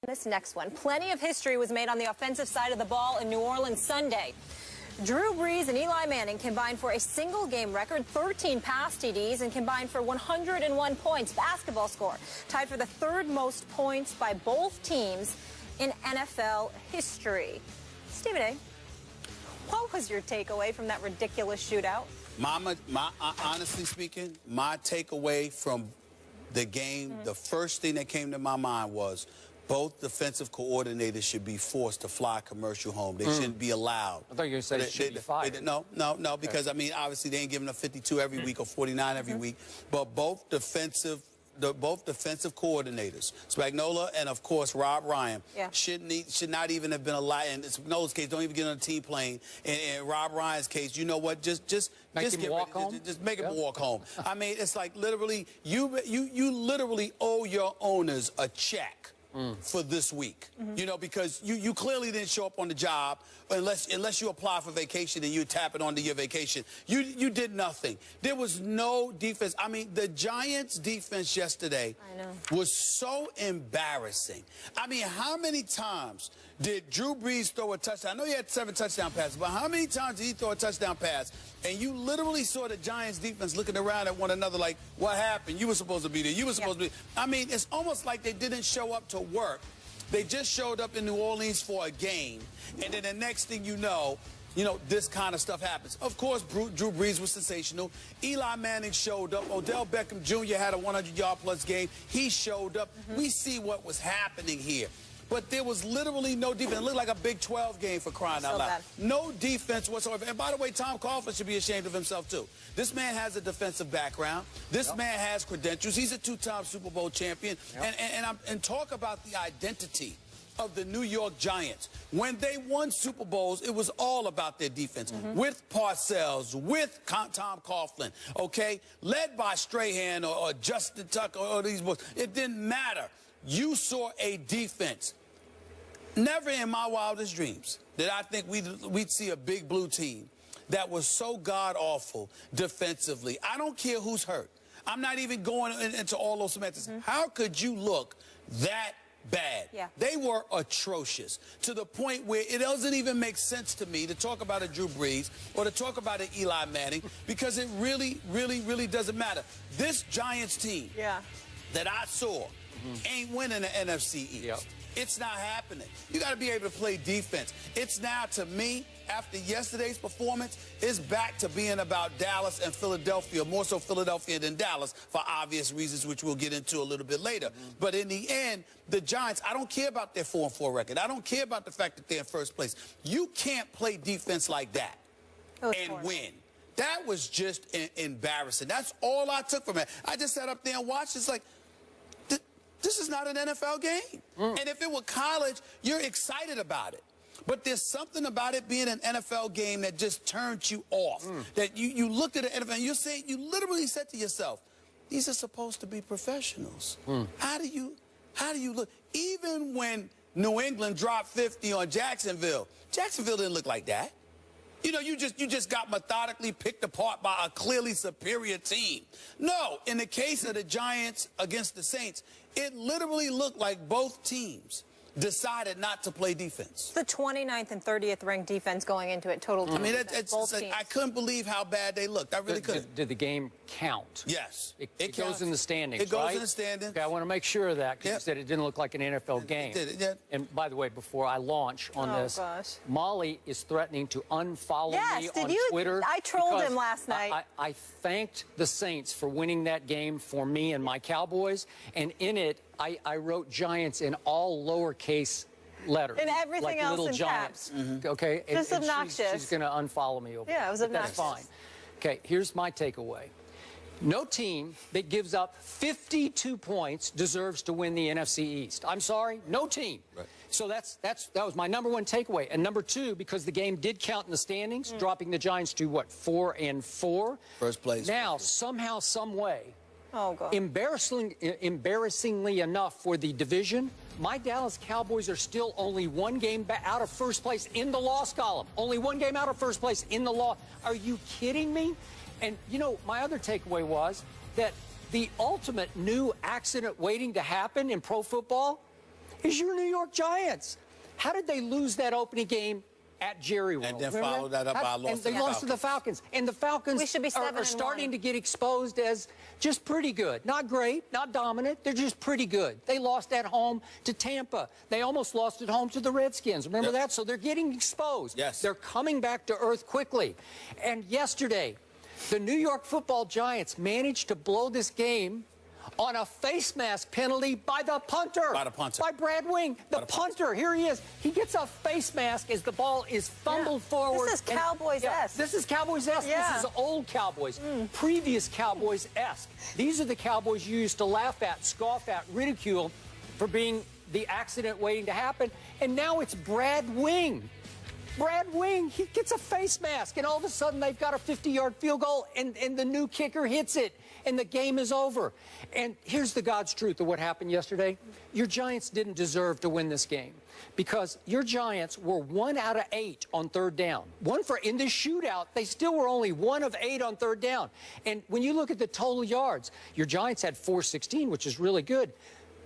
This next one. Plenty of history was made on the offensive side of the ball in New Orleans Sunday. Drew Brees and Eli Manning combined for a single-game record, 13 pass TDs, and combined for 101 points. Basketball score tied for the third most points by both teams in NFL history. Stephen A., what was your takeaway from that ridiculous shootout? Honestly speaking, my takeaway from the game, the first thing that came to my mind was both defensive coordinators should be forced to fly commercial home. They shouldn't be allowed. I thought you were going to say they should be fired. No, because, I mean, obviously they ain't giving up 52 every week or 49 every week. But both defensive coordinators, Spagnuolo and, of course, Rob Ryan, should not even have been allowed. In Spagnuolo's case, don't even get on a team plane. In Rob Ryan's case, you know what? Just make him walk home. I mean, it's like literally, you literally owe your owners a check for this week, you know, because you clearly didn't show up on the job unless you apply for vacation and you tap it onto your vacation. You did nothing. There was no defense. I mean, the Giants' defense yesterday was so embarrassing. I mean, how many times did Drew Brees throw a touchdown? I know he had 7 touchdown passes, but how many times did he throw a touchdown pass? And you literally saw the Giants' defense looking around at one another like, what happened? You were supposed to be there. You were supposed to be. I mean, it's almost like they didn't show up to work. They just showed up in New Orleans for a game. And then the next thing you know, this kind of stuff happens. Of course, Drew Brees was sensational. Eli Manning showed up. Odell Beckham Jr. had a 100-yard-plus game. He showed up. We see what was happening here. But there was literally no defense. It looked like a Big 12 game, for crying out loud. No defense whatsoever. And by the way, Tom Coughlin should be ashamed of himself, too. This man has a defensive background. This man has credentials. He's a 2-time Super Bowl champion. And talk about the identity of the New York Giants. When they won Super Bowls, it was all about their defense. With Parcells, with Tom Coughlin, okay? Led by Strahan or Justin Tucker or these boys. It didn't matter. You saw a defense. Never in my wildest dreams did I think we'd see a big blue team that was so god-awful defensively. I don't care who's hurt. I'm not even going into all those semantics. How could you look that bad? They were atrocious to the point where it doesn't even make sense to me to talk about a Drew Brees or to talk about an Eli Manning because it really, really, really doesn't matter. This Giants team that I saw ain't winning the NFC East. It's not happening. You got to be able to play defense. It's now, to me, after yesterday's performance, it's back to being about Dallas and Philadelphia, more so Philadelphia than Dallas for obvious reasons, which we'll get into a little bit later. But in the end, the Giants, I don't care about their 4-4 record. I don't care about the fact that they're in first place. You can't play defense like that and win. That was just embarrassing. That's all I took from it. I just sat up there and watched. It's like, this is not an NFL game. And if it were college, you're excited about it. But there's something about it being an NFL game that just turns you off. That you looked at the NFL and you literally said to yourself, these are supposed to be professionals. How do you look? Even when New England dropped 50 on Jacksonville didn't look like that. You know, you just got methodically picked apart by a clearly superior team. No, in the case of the Giants against the Saints, it literally looked like both teams decided not to play defense. The 29th and 30th ranked defense going into it, total. I mean, it's like, I couldn't believe how bad they looked. I really couldn't. Did the game count? Yes. It goes in the standings, It goes in the standings. Okay, I want to make sure of that, because you said it didn't look like an NFL game. It did, And by the way, before I launch on this, Molly is threatening to unfollow me on Twitter. I trolled him last night. I thanked the Saints for winning that game for me and my Cowboys, and in it, I wrote Giants in all lowercase letters. And everything like else little in Giants. caps. Okay? Just obnoxious. She's going to unfollow me over it was obnoxious. That's fine. Okay, here's my takeaway. No team that gives up 52 points deserves to win the NFC East. I'm sorry, no team. Right. So that was my #1 takeaway. And #2, because the game did count in the standings, dropping the Giants to, what, 4-4? First place. Now, somehow, some way, embarrassingly enough for the division, my Dallas Cowboys are still only 1 game out of first place in the loss column. Only 1 game out of first place in the loss. Are you kidding me? And, you know, my other takeaway was that the ultimate new accident waiting to happen in pro football is your New York Giants. How did they lose that opening game at Jerry World? And then follow that up by a loss and they lost to the Falcons. And the Falcons are starting to get exposed as just pretty good. Not great, not dominant. They're just pretty good. They lost at home to Tampa. They almost lost at home to the Redskins. Remember that? So they're getting exposed. Yes. They're coming back to earth quickly. And yesterday, the New York Football Giants managed to blow this game on a face mask penalty by the punter. By the punter. By Brad Wing. The punter. Here he is. He gets a face mask as the ball is fumbled forward. This is Cowboys-esque. This is Cowboys-esque. Yeah. This is old Cowboys. Previous Cowboys-esque. These are the Cowboys you used to laugh at, scoff at, ridicule for being the accident waiting to happen. And now it's Brad Wing. Brad Wing, he gets a face mask, and all of a sudden they've got a 50-yard field goal, and the new kicker hits it, and the game is over. And here's the God's truth of what happened yesterday. Your Giants didn't deserve to win this game because your Giants were 1 out of 8 on third down. In this shootout, they still were only 1 of 8 on third down. And when you look at the total yards, your Giants had 416, which is really good.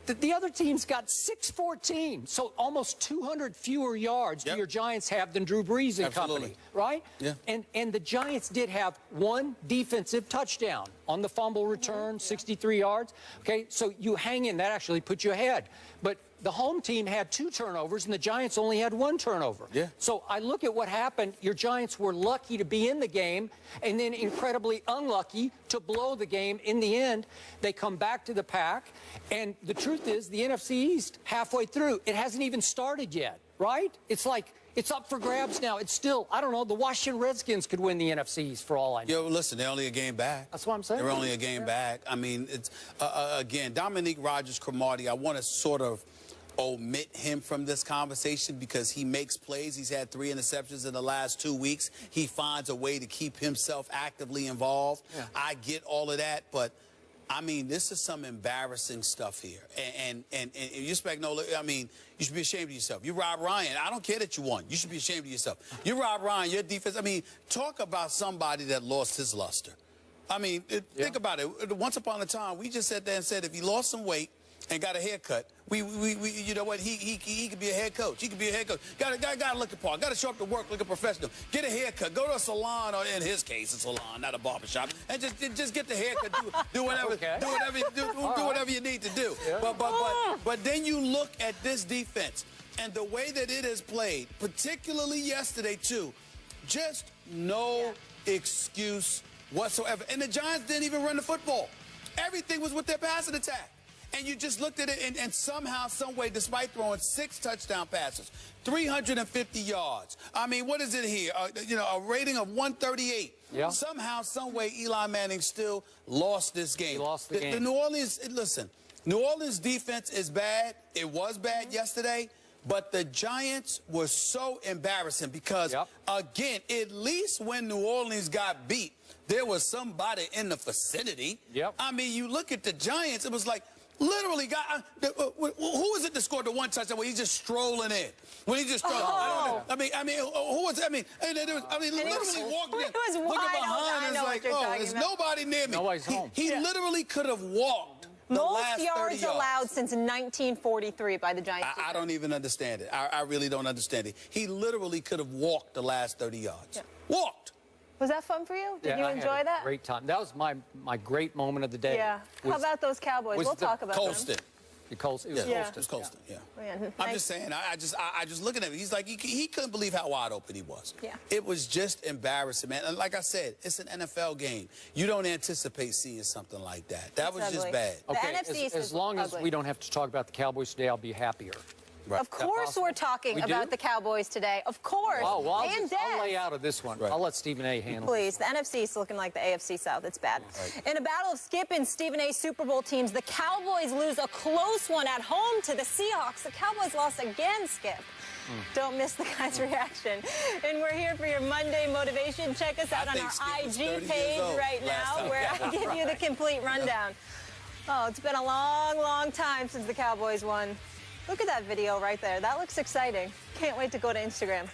The other team's got 614, so almost 200 fewer yards do your Giants have than Drew Brees and company, right? Yeah. And the Giants did have 1 defensive touchdown on the fumble return, 63 yards. Okay, so you hang in. That actually put you ahead. But the home team had 2 turnovers, and the Giants only had 1 turnover. Yeah. So I look at what happened. Your Giants were lucky to be in the game, and then incredibly unlucky to blow the game. In the end, they come back to the pack, and the truth is, the NFC East, halfway through, it hasn't even started yet, right? It's like, it's up for grabs now. It's still, I don't know, the Washington Redskins could win the NFC East for all I know. Yo, listen, they're only a game back. That's what I'm saying. They're only a game back. I mean, it's, again, Dominique Rodgers-Cromartie, I want to sort of omit him from this conversation because he makes plays. He's had 3 interceptions in the last 2 weeks. He finds a way to keep himself actively involved. Yeah. I get all of that, but I mean, this is some embarrassing stuff here. And you Spagnola, I mean, you should be ashamed of yourself. You Rob Ryan. I don't care that you won. You should be ashamed of yourself. You Rob Ryan, your defense. I mean, talk about somebody that lost his luster. I mean, think about it. Once upon a time, we just sat there and said if he lost some weight and got a haircut, you know what, he could be a head coach. He could be a head coach. Gotta look the part. Gotta show up to work, look a professional. Get a haircut. Go to a salon, or in his case, a salon, not a barbershop, and just get the haircut. Do whatever. Okay. Do whatever you need to do. Yeah. But then you look at this defense and the way that it has played, particularly yesterday too. Just no excuse whatsoever. And the Giants didn't even run the football. Everything was with their passing attack. And you just looked at it, and somehow, some way, despite throwing 6 touchdown passes, 350 yards. I mean, what is it here? You know, a rating of 138. Yeah. Somehow, some way, Eli Manning still lost this game. He lost the game. The New Orleans, listen, New Orleans defense is bad. It was bad yesterday. But the Giants were so embarrassing because, again, at least when New Orleans got beat, there was somebody in the vicinity. Yep. I mean, you look at the Giants, it was like, literally, who was it that scored the 1 touchdown when he's just strolling in? When he just strolling, I mean, who was it? I mean, literally walking in, looking behind, and it's like, oh, there's nobody near me. Nobody's home. He literally could have walked the last 30 yards. Most yards allowed since 1943 by the Giants. I don't even understand it. I really don't understand it. He literally could have walked the last 30 yards. Yeah. Walked. Was that fun for you? Did you enjoy that? Great time. That was my great moment of the day. Yeah. How about those Cowboys? We'll talk about Colston. them. Colston. It was Colston. Yeah. I'm just saying. I just looking at him. He's like he couldn't believe how wide open he was. Yeah. It was just embarrassing, man. And like I said, it's an NFL game. You don't anticipate seeing something like that. That was just bad. Okay. As long as we don't have to talk about the Cowboys today, I'll be happier. Right. Of course we're talking about the Cowboys today. Of course. Oh, well, I'll lay out of this one. Right. I'll let Stephen A. handle it. Please. The NFC is looking like the AFC South. It's bad. Right. In a battle of Skip and Stephen A.'s Super Bowl teams, the Cowboys lose a close one at home to the Seahawks. The Cowboys lost again, Skip. Don't miss the guy's reaction. And we're here for your Monday motivation. Check us out on our IG page right now where I give you the complete rundown. Oh, it's been a long, long time since the Cowboys won. Look at that video right there. That looks exciting. Can't wait to go to Instagram.